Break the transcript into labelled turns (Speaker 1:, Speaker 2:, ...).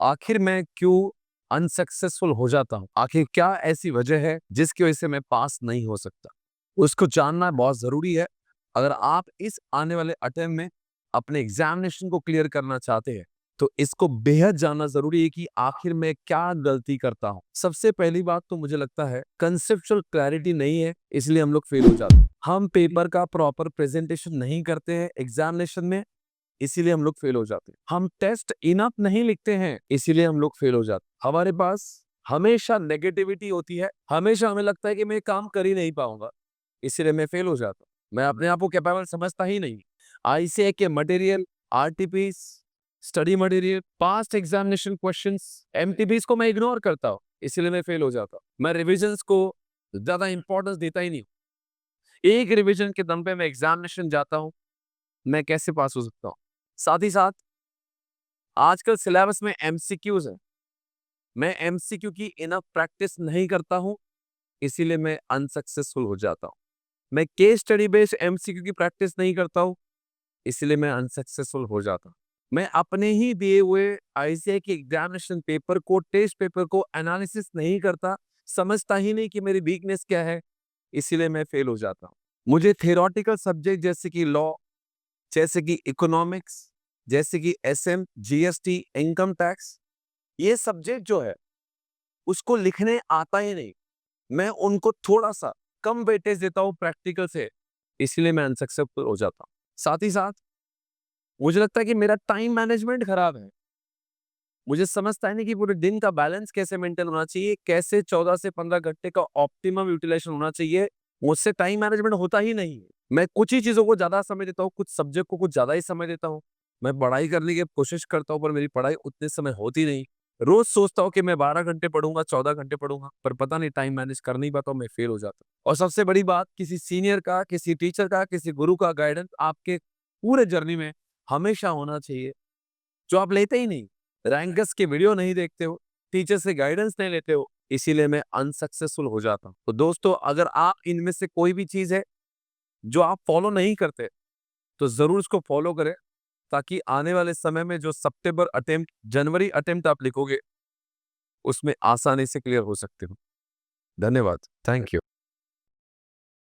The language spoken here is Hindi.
Speaker 1: आखिर मैं क्यों अनसक्सेसफुल हो जाता हूँ? आखिर क्या ऐसी वजह है जिसकी वजह से मैं पास नहीं हो सकता? उसको जानना बहुत ज़रूरी है। अगर आप इस आने वाले अटेम्प्ट में अपने एग्ज़ामिनेशन को क्लियर करना चाहते हैं, तो इसको बेहद जानना ज़रूरी है कि आखिर मैं क्या गलती करता हूँ। सबसे पहली बात तो मुझे लगता है कंसेप्चुअल क्लैरिटी नहीं है, इसलिए हम लोग फेल हो जाते हैं। हम पेपर का प्रॉपर प्रेज़ेंटेशन नहीं करते हैं एग्ज़ामिनेशन में, इसीलिए हम लोग फेल हो जाते हैं। हम टेस्ट इनफ नहीं लिखते हैं, इसीलिए हम लोग फेल हो जाते हैं। हमारे पास हमेशा नेगेटिविटी होती है, हमेशा हमें लगता है कि मैं ये काम कर ही नहीं पाऊंगा, इसीलिए मैं फेल हो जाता हूँ। मैं अपने आप को कैपेबल समझता ही नहीं। आईसीए के material, RTPs, study material, past examination questions, MTPs को मैं इग्नोर करता हूँ, इसीलिए मैं फेल हो जाता हूँ। मैं रिविजन्स को ज्यादा इंपॉर्टेंस देता ही नहीं हूँ। एक रिविजन के दम पे मैं एग्जामिनेशन जाता हूँ, मैं कैसे पास हो सकता हूँ? साथ ही साथ आजकल सिलेबस में एमसीक्यूज है। मैं एमसीक्यू की इनफ प्रैक्टिस नहीं करता हूं, इसीलिए मैं अनसक्सेसफुल हो जाता हूं। मैं केस स्टडी बेस्ड एमसीक्यू की प्रैक्टिस नहीं करता हूं, इसीलिए मैं अनसक्सेसफुल हो जाता हूं। मैं अपने ही दिए हुए आईसीआई के एग्जामिनेशन पेपर को, टेस्ट पेपर को एनालिसिस नहीं करता, समझता ही नहीं कि मेरी वीकनेस क्या है, इसीलिए मैं फेल हो जाता हूं। मुझे थियोरेटिकल सब्जेक्ट जैसे कि लॉ, जैसे कि इकोनॉमिक्स, जैसे कि एसएम, जीएसटी, इनकम टैक्स, ये सब्जेक्ट जो है उसको लिखने आता ही नहीं। मैं उनको थोड़ा-सा कम वेटेज देता हूँ प्रैक्टिकल से, इसलिए मैं अनसक्सेसफुल हो जाता हूँ। साथ ही साथ मुझे लगता है कि मेरा टाइम मैनेजमेंट खराब है। मुझे समझता है नहीं कि पूरे दिन का बैलेंस कैसे मेंटेन होना चाहिए, कैसे 14 से 15 घंटे का ऑप्टिमम यूटिलाइजेशन होना चाहिए, मुझसे टाइम मैनेजमेंट होता ही नहीं है। मैं कुछ ही चीज़ों को ज़्यादा समय देता हूँ, कुछ सब्जेक्ट को कुछ ज़्यादा ही समय देता हूँ। मैं पढ़ाई करने की कोशिश करता हूँ, पर मेरी पढ़ाई उतने समय होती नहीं। रोज़ सोचता हूँ कि मैं 12 घंटे पढ़ूँगा, 14 घंटे पढ़ूँगा, पर पता नहीं टाइम मैनेज कर नहीं पाता हूँ, मैं फेल हो जाता हूँ। और सबसे बड़ी बात, किसी सीनियर का, किसी टीचर का, किसी गुरु का गाइडेंस आपके पूरे जर्नी में हमेशा होना चाहिए, जो आप लेते ही नहीं। रैंकर्स के वीडियो नहीं देखते हो, टीचर से गाइडेंस नहीं लेते हो, इसीलिए मैं अनसक्सेसफुल हो जाता हूँ। तो दोस्तों, अगर आप इनमें से कोई भी चीज़ है जो आप फॉलो नहीं करते, तो ज़रूर इसको फॉलो करें, ताकि आने वाले समय में जो सितंबर अटेम्प्ट, जनवरी अटेम्प्ट आप लिखोगे, उसमें आसानी से क्लियर हो सकते हो। धन्यवाद। Thank you.